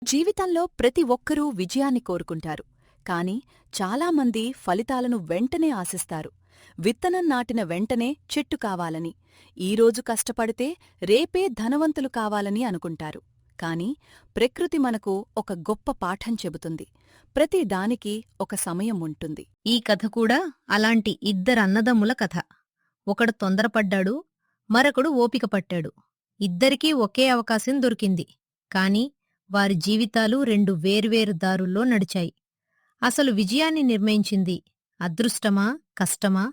జీవితంలో ప్రతి ఒక్కరూ విజయాన్ని కోరుకుంటారు. కాని చాలామంది ఫలితాలను వెంటనే ఆశిస్తారు. విత్తనం నాటిన వెంటనే చెట్టు కావాలని, ఈరోజు కష్టపడితే రేపే ధనవంతులు కావాలని అనుకుంటారు. కాని ప్రకృతి మనకు ఒక గొప్ప పాఠం చెబుతుంది. ప్రతి దానికి ఒక సమయం ఉంటుంది. ఈ కథ కూడా అలాంటి ఇద్దరన్నదమ్ముల కథ. ఒకడు తొందరపడ్డాడు, మరొకడు ఓపిక పట్టాడు. ఇద్దరికీ ఒకే అవకాశం దొరికింది. కాని వారి జీవితాలు రెండు వేర్వేరు దారుల్లో నడిచాయి. అసలు విజయాన్ని నిర్ణయించింది అదృష్టమా, కష్టమా,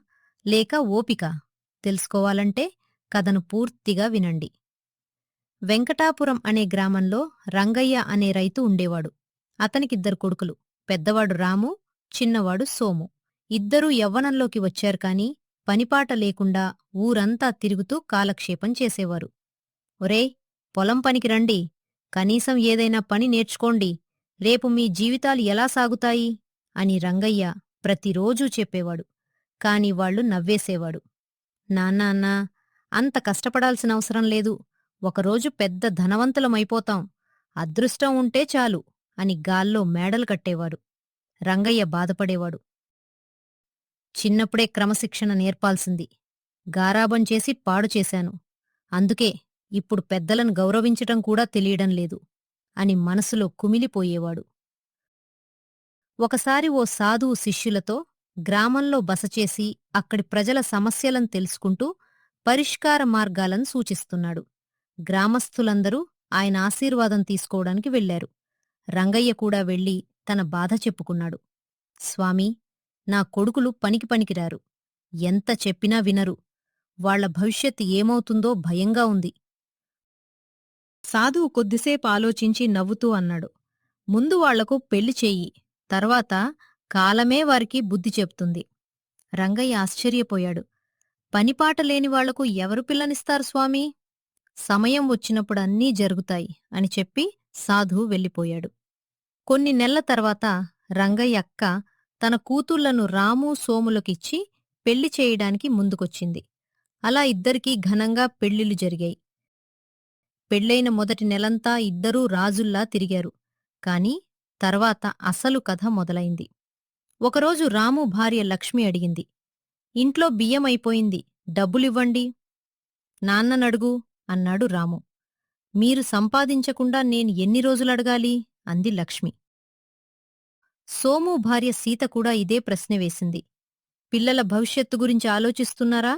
లేక ఓపిక? తెలుసుకోవాలంటే కథను పూర్తిగా వినండి. వెంకటాపురం అనే గ్రామంలో రంగయ్య అనే రైతు ఉండేవాడు. అతనికిద్దరు కొడుకులు. పెద్దవాడు రాము, చిన్నవాడు సోము. ఇద్దరూ యవ్వనంలోకి వచ్చారు కాని పనిపాట లేకుండా ఊరంతా తిరుగుతూ కాలక్షేపం చేసేవారు. ఒరేయ్, పొలం పనికి రండి, కనీసం ఏదైనా పని నేర్చుకోండి, రేపు మీ జీవితాలు ఎలా సాగుతాయి అని రంగయ్య ప్రతిరోజూ చెప్పేవాడు. కాని వాళ్లు నవ్వేసేవాడు. నాన్నా అన్నా, అంత కష్టపడాల్సినవసరం లేదు, ఒకరోజు పెద్ద ధనవంతులమైపోతాం, అదృష్టం ఉంటే చాలు అని గాల్లో మేడలు కట్టేవాడు. రంగయ్య బాధపడేవాడు. చిన్నప్పుడే క్రమశిక్షణ నేర్పాల్సింది, గారాబం చేసి పాడు చేశాను, అందుకే ఇప్పుడు పెద్దలను గౌరవించటం కూడా తెలియడం లేదు అని మనసులో కుమిలిపోయేవాడు. ఒకసారి ఓ సాధువు శిష్యులతో గ్రామంలో బసచేసి అక్కడి ప్రజల సమస్యలను తెలుసుకుంటూ పరిష్కార మార్గాలను సూచిస్తున్నాడు. గ్రామస్థులందరూ ఆయన ఆశీర్వాదం తీసుకోవడానికి వెళ్లారు. రంగయ్య కూడా వెళ్లి తన బాధ చెప్పుకున్నాడు. స్వామీ, నా కొడుకులు పనికిరారు, ఎంత చెప్పినా వినరు, వాళ్ల భవిష్యత్తు ఏమవుతుందో భయంగా ఉంది. సాధువు కొద్దిసేపు ఆలోచించి నవ్వుతూ అన్నాడు. ముందు వాళ్లకు పెళ్లి చెయ్యి, తర్వాత కాలమే వారికి బుద్ధి చెప్తుంది. రంగయ్య ఆశ్చర్యపోయాడు. పనిపాట లేని వాళ్లకు ఎవరు పిల్లనిస్తారు స్వామీ? సమయం వచ్చినప్పుడు అన్నీ జరుగుతాయి అని చెప్పి సాధువు వెళ్ళిపోయాడు. కొన్ని నెలల తర్వాత రంగయ్య అక్క తన కూతుళ్లను రాము, సోములకిచ్చి పెళ్లి చేయడానికి ముందుకొచ్చింది. అలా ఇద్దరికీ ఘనంగా పెళ్లిళ్లు జరిగాయి. పెళ్లైన మొదటి నెలంతా ఇద్దరూ రాజుల్లా తిరిగారు. కాని తర్వాత అసలు కథ మొదలైంది. ఒకరోజు రాము భార్య లక్ష్మి అడిగింది, ఇంట్లో బియ్యమైపోయింది, డబ్బులివ్వండి. నాన్ననడుగు అన్నాడు రాము. మీరు సంపాదించకుండా నేను ఎన్ని రోజులడగాలి అంది లక్ష్మి. సోము భార్య సీత కూడా ఇదే ప్రశ్న వేసింది. పిల్లల భవిష్యత్తు గురించి ఆలోచిస్తున్నారా?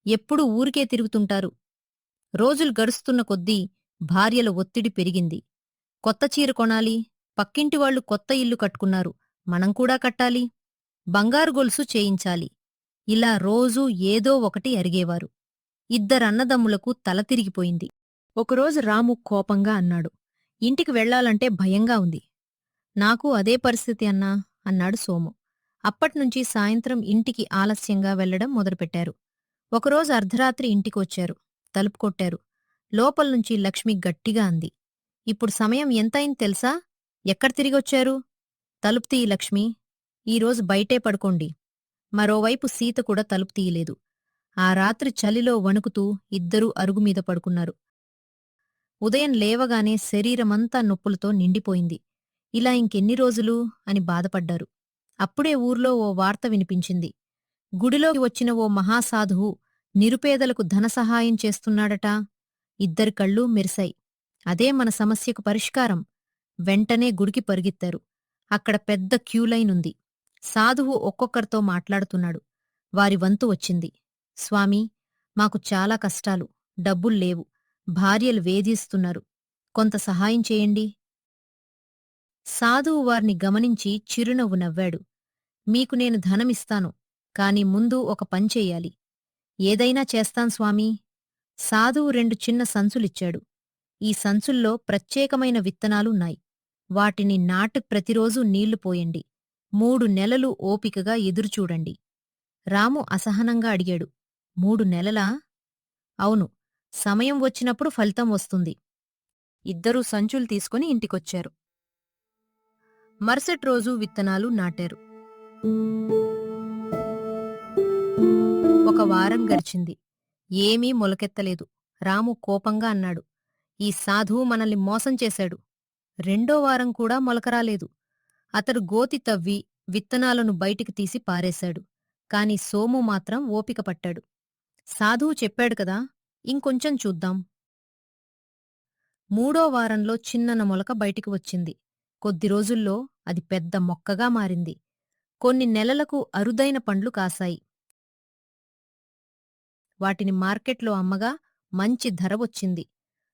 ఎప్పుడూ ఊరికే తిరుగుతుంటారు. రోజులు గడుస్తున్న కొద్దీ భార్యల ఒత్తిడి పెరిగింది. కొత్త చీర కొనాలి, పక్కింటివాళ్లు కొత్త ఇల్లు కట్టుకున్నారు, మనం కూడా కట్టాలి, బంగారు గొలుసు చేయించాలి, ఇలా రోజూ ఏదో ఒకటి అరిగేవారు. ఇద్దరన్నదమ్ములకు తల తిరిగిపోయింది. ఒకరోజు రాము కోపంగా అన్నాడు, ఇంటికి వెళ్లాలంటే భయంగా ఉంది. నాకు అదే పరిస్థితి అన్నా అన్నాడు సోము. అప్పట్నుంచి సాయంత్రం ఇంటికి ఆలస్యంగా వెళ్లడం మొదలుపెట్టారు. ఒకరోజు అర్ధరాత్రి ఇంటికొచ్చారు. తలుపు కొట్టారు. లోపల్నుంచి లక్ష్మి గట్టిగా అంది, ఇప్పుడు సమయం ఎంతైంది తెలుసా? ఎక్కడ తిరిగొచ్చారు? తలుపు తీయి లక్ష్మి, ఈరోజు బయటే పడుకోండి. మరోవైపు సీత కూడా తలుపు తీయలేదు. ఆ రాత్రి చలిలో వణుకుతూ ఇద్దరూ అరుగుమీద పడుకున్నారు. ఉదయం లేవగానే శరీరమంతా నొప్పులతో నిండిపోయింది. ఇలా ఇంకెన్ని రోజులు అని బాధపడ్డారు. అప్పుడే ఊర్లో ఓ వార్త వినిపించింది. గుడిలోకి వచ్చిన ఓ మహాసాధువు నిరుపేదలకు ధనసహాయం చేస్తున్నాడట. ఇద్దరి కళ్ళూ మెరిశాయి. అదే మన సమస్యకు పరిష్కారం. వెంటనే గుడికి పరుగెత్తారు. అక్కడ పెద్ద క్యూలైనుంది. సాధువు ఒక్కొక్కరితో మాట్లాడుతున్నాడు. వారి వంతు వచ్చింది. స్వామీ, మాకు చాలా కష్టాలు, డబ్బుల్లేవు, భార్యలు వేధిస్తున్నారు, కొంత సహాయం చేయండి. సాధువు వారిని గమనించి చిరునవ్వు నవ్వాడు. మీకు నేను ధనమిస్తాను, కాని ముందు ఒక పంచెయ్యాలి. ఏదైనా చేస్తాం స్వామీ. సాధువు రెండు చిన్న సంచులిచ్చాడు. ఈ సంచుల్లో ప్రత్యేకమైన విత్తనాలున్నాయి. వాటిని నాటి ప్రతిరోజూ నీళ్లు పోయండి. 3 నెలలు ఓపికగా ఎదురుచూడండి. రాము అసహనంగా అడిగాడు, 3 నెలలా? అవును, సమయం వచ్చినప్పుడు ఫలితం వస్తుంది. ఇద్దరూ సంచులు తీసుకుని ఇంటికొచ్చారు. మరుసటి రోజు విత్తనాలు నాటారు. ఒక వారం గడిచింది. ఏమీ మొలకెత్తలేదు. రాము కోపంగా అన్నాడు, ఈ సాధువు మనల్ని మోసం చేశాడు. రెండో వారం కూడా మొలకరాలేదు. అతడు గోతి తవ్వి విత్తనాలను బయటికి తీసి పారేశాడు. కాని సోము మాత్రం ఓపిక పట్టాడు. సాధువు చెప్పాడు కదా, ఇంకొంచెం చూద్దాం. మూడో వారంలో చిన్నన మొలక బయటికి వచ్చింది. కొద్ది రోజుల్లో అది పెద్ద మొక్కగా మారింది. కొన్ని నెలలకు అరుదైన పండ్లు కాశాయి. వాటిని మార్కెట్లో అమ్మగా మంచి ధర వచ్చింది.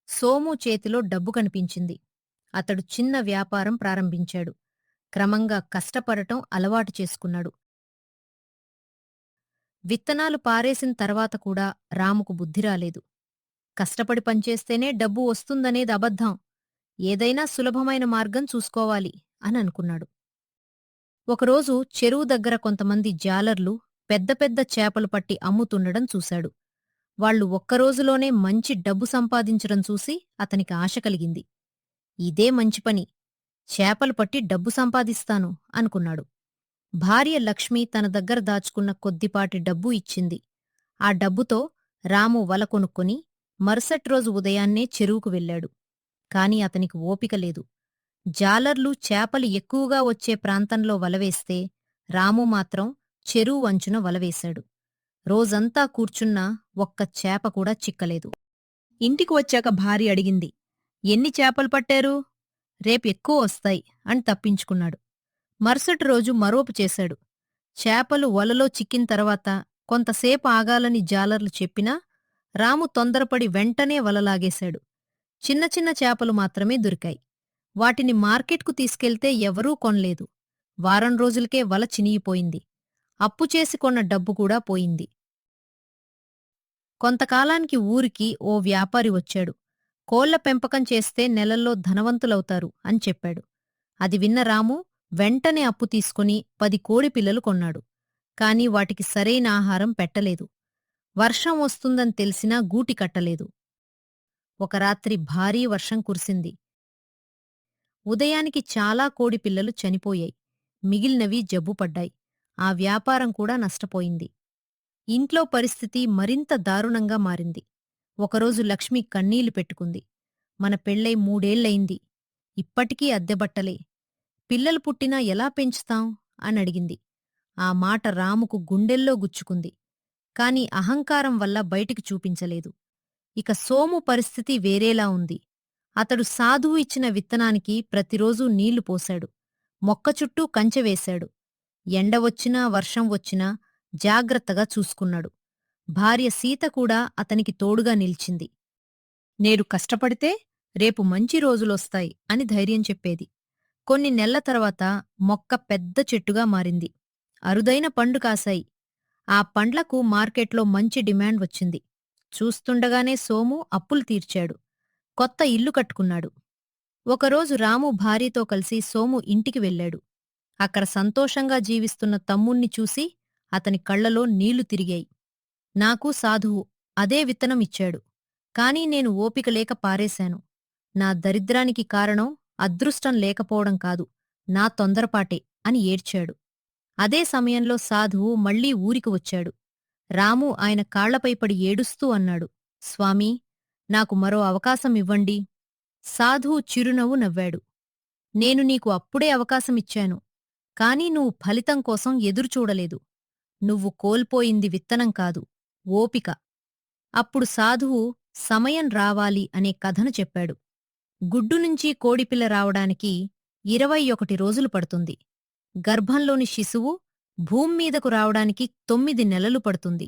సోము చేతిలో డబ్బు కనిపించింది. అతడు చిన్న వ్యాపారం ప్రారంభించాడు. క్రమంగా కష్టపడటం అలవాటు చేసుకున్నాడు. విత్తనాలు పారేసిన తర్వాత కూడా రాముకు బుద్ధి రాలేదు. కష్టపడి పనిచేస్తేనే డబ్బు వస్తుందనేది అబద్ధం. ఏదైనా సులభమైన మార్గం చూసుకోవాలి అని అనుకున్నాడు. ఒకరోజు చెరువు దగ్గర కొంతమంది జాలర్లు పెద్ద పెద్ద చేపలు పట్టి అమ్ముతుండడం చూశాడు. వాళ్ళు ఒక్కరోజులోనే మంచి డబ్బు సంపాదించడం చూసి అతనికి ఆశ కలిగింది. ఇదే మంచి పని, చేపలు పట్టి డబ్బు సంపాదిస్తాను అనుకున్నాడు. భార్య లక్ష్మి తన దగ్గర దాచుకున్న కొద్దిపాటి డబ్బు ఇచ్చింది. ఆ డబ్బుతో రాము వల కొనుక్కొని మరుసటి రోజు ఉదయాన్నే చెరువుకు వెళ్ళాడు. కాని అతనికి ఓపిక లేదు. జాలర్లు చేపలు ఎక్కువగా వచ్చే ప్రాంతంలో వలవేస్తే రాము మాత్రం చెరువు అంచున వలవేశాడు. రోజంతా కూర్చున్నా ఒక్క చేప కూడా చిక్కలేదు. ఇంటికి వచ్చాక భార్య అడిగింది, ఎన్ని చేపలు పట్టారు? రేపెక్కువ వస్తాయి అని తప్పించుకున్నాడు. మరుసటి రోజు మరోపు చేశాడు. చేపలు వలలో చిక్కిన తర్వాత కొంతసేపు ఆగాలని జాలర్లు చెప్పినా రాము తొందరపడి వెంటనే వలలాగేశాడు. చిన్న చిన్న చేపలు మాత్రమే దొరికాయి. వాటిని మార్కెట్కు తీసుకెళ్తే ఎవరూ కొనలేదు. వారం రోజులకే వల చినిగిపోయింది. అప్పుచేసి కొన్న డబ్బు కూడా పోయింది. కొంతకాలానికి ఊరికి ఓ వ్యాపారి వచ్చాడు. కోళ్ల పెంపకం చేస్తే నెలల్లో ధనవంతులవుతారు అని చెప్పాడు. అది విన్న రాము వెంటనే అప్పు తీసుకుని 10 కోడిపిల్లలు కొన్నాడు. కాని వాటికి సరైన ఆహారం పెట్టలేదు. వర్షం వస్తుందని తెలిసినా గూటి కట్టలేదు. ఒక రాత్రి భారీ వర్షం కురిసింది. ఉదయానికి చాలా కోడిపిల్లలు చనిపోయాయి. మిగిలినవి జబ్బుపడ్డాయి. ఆ వ్యాపారం కూడా నష్టపోయింది. ఇంట్లో పరిస్థితి మరింత దారుణంగా మారింది. ఒకరోజు లక్ష్మి కన్నీళ్లు పెట్టుకుంది. మన పెళ్ళై 3 ఏళ్లయింది. ఇప్పటికీ అద్దెబట్టలే. పిల్లలు పుట్టినా ఎలా పెంచుతాం అని అడిగింది. ఆ మాట రాముకు గుండెల్లో గుచ్చుకుంది. కాని అహంకారం వల్ల బయటికి చూపించలేదు. ఇక సోము పరిస్థితి వేరేలా ఉంది. అతడు సాధువు ఇచ్చిన విత్తనానికి ప్రతిరోజూ నీళ్లు పోశాడు. మొక్క చుట్టూ కంచె వేశాడు. ఎండ వచ్చినా వర్షం వచ్చినా జాగ్రత్తగా చూసుకున్నాడు. భార్య సీత కూడా అతనికి తోడుగా నిలిచింది. నేడు కష్టపడితే రేపు మంచి రోజులొస్తాయి అని ధైర్యం చెప్పేది. కొన్ని నెలల తర్వాత మొక్క పెద్ద చెట్టుగా మారింది. అరుదైన పండు కాశాయి. ఆ పండ్లకు మార్కెట్లో మంచి డిమాండ్ వచ్చింది. చూస్తుండగానే సోము అప్పులు తీర్చాడు. కొత్త ఇల్లు కట్టుకున్నాడు. ఒకరోజు రాము భార్యతో కలిసి సోము ఇంటికి వెళ్ళాడు. అక్కడ సంతోషంగా జీవిస్తున్న తమ్ముణ్ణి చూసి అతని కళ్లలో నీళ్లు తిరిగాయి. నాకు సాధువు అదే విత్తనం ఇచ్చాడు. కాని నేను ఓపిక లేక పారేశాను. నా దరిద్రానికి కారణం అదృష్టం లేకపోవడం కాదు, నా తొందరపాటే అని ఏడ్చాడు. అదే సమయంలో సాధువు మళ్లీ ఊరికి వచ్చాడు. రాము ఆయన కాళ్లపై పడి ఏడుస్తూ అన్నాడు, స్వామీ, నాకు మరో అవకాశం ఇవ్వండి. సాధువు చిరునవ్వు నవ్వాడు. నేను నీకు అప్పుడే అవకాశమిచ్చాను. కాని నువ్వు ఫలితం కోసం ఎదురుచూడలేదు. నువ్వు కోల్పోయింది విత్తనం కాదు, ఓపిక. అప్పుడు సాధువు సమయం రావాలి అనే కథను చెప్పాడు. గుడ్డునుంచి కోడిపిల్ల రావడానికి 21 రోజులు పడుతుంది. గర్భంలోని శిశువు భూమ్మీదకు రావడానికి 9 నెలలు పడుతుంది.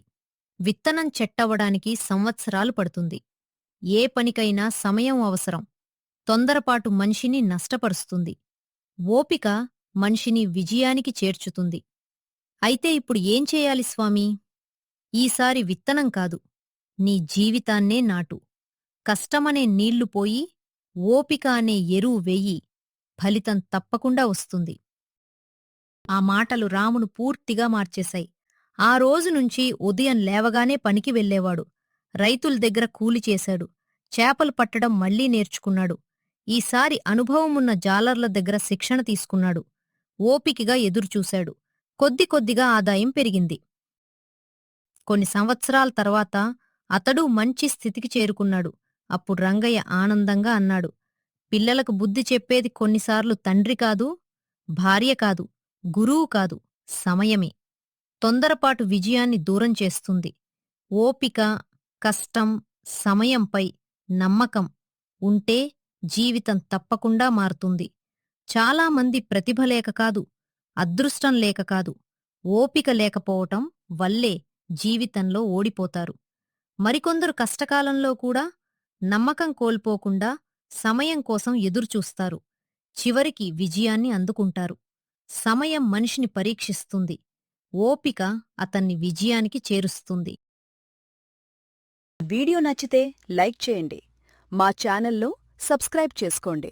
విత్తనం చెట్టవడానికి సంవత్సరాలు పడుతుంది. ఏ పనికైనా సమయం అవసరం. తొందరపాటు మనిషిని నష్టపరుస్తుంది. ఓపిక మనిషిని విజయానికి చేర్చుతుంది. అయితే ఇప్పుడు ఏం చేయాలి స్వామీ? ఈసారి విత్తనం కాదు, నీ జీవితాన్నే నాటు. కష్టమనే నీళ్లు పోయి, ఓపిక అనే ఎరువు వెయ్యి. ఫలితం తప్పకుండా వస్తుంది. ఆ మాటలు రామును పూర్తిగా మార్చేశాయి. ఆ రోజునుంచి ఉదయం లేవగానే పనికి వెళ్ళేవాడు. రైతుల దగ్గర కూలి చేశాడు. చేపలు పట్టడం మళ్లీ నేర్చుకున్నాడు. ఈసారి అనుభవమున్న జాలర్ల దగ్గర శిక్షణ తీసుకున్నాడు. ఓపికగా ఎదురుచూశాడు. కొద్ది కొద్దిగా ఆదాయం పెరిగింది. కొన్ని సంవత్సరాల తర్వాత అతడూ మంచి స్థితికి చేరుకున్నాడు. అప్పుడు రంగయ్య ఆనందంగా అన్నాడు, పిల్లలకు బుద్ధి చెప్పేది కొన్నిసార్లు తండ్రి కాదు, భార్య కాదు, గురువు కాదు, సమయమే. తొందరపాటు విజయాన్ని దూరం చేస్తుంది. ఓపిక, కష్టం, సమయంపై నమ్మకం ఉంటే జీవితం తప్పకుండా మారుతుంది. చాలామంది ప్రతిభ లేక కాదు, అదృష్టం లేక కాదు, ఓపిక లేకపోవటం వల్లే జీవితంలో ఓడిపోతారు. మరికొందరు కష్టకాలంలో కూడా నమ్మకం కోల్పోకుండా సమయం కోసం ఎదురుచూస్తారు. చివరికి విజయాన్ని అందుకుంటారు. సమయం మనిషిని పరీక్షిస్తుంది. ఓపిక అతన్ని విజయానికి చేరుస్తుంది. వీడియో నచ్చితే లైక్ చేయండి. మా ఛానల్ను సబ్స్క్రైబ్ చేసుకోండి.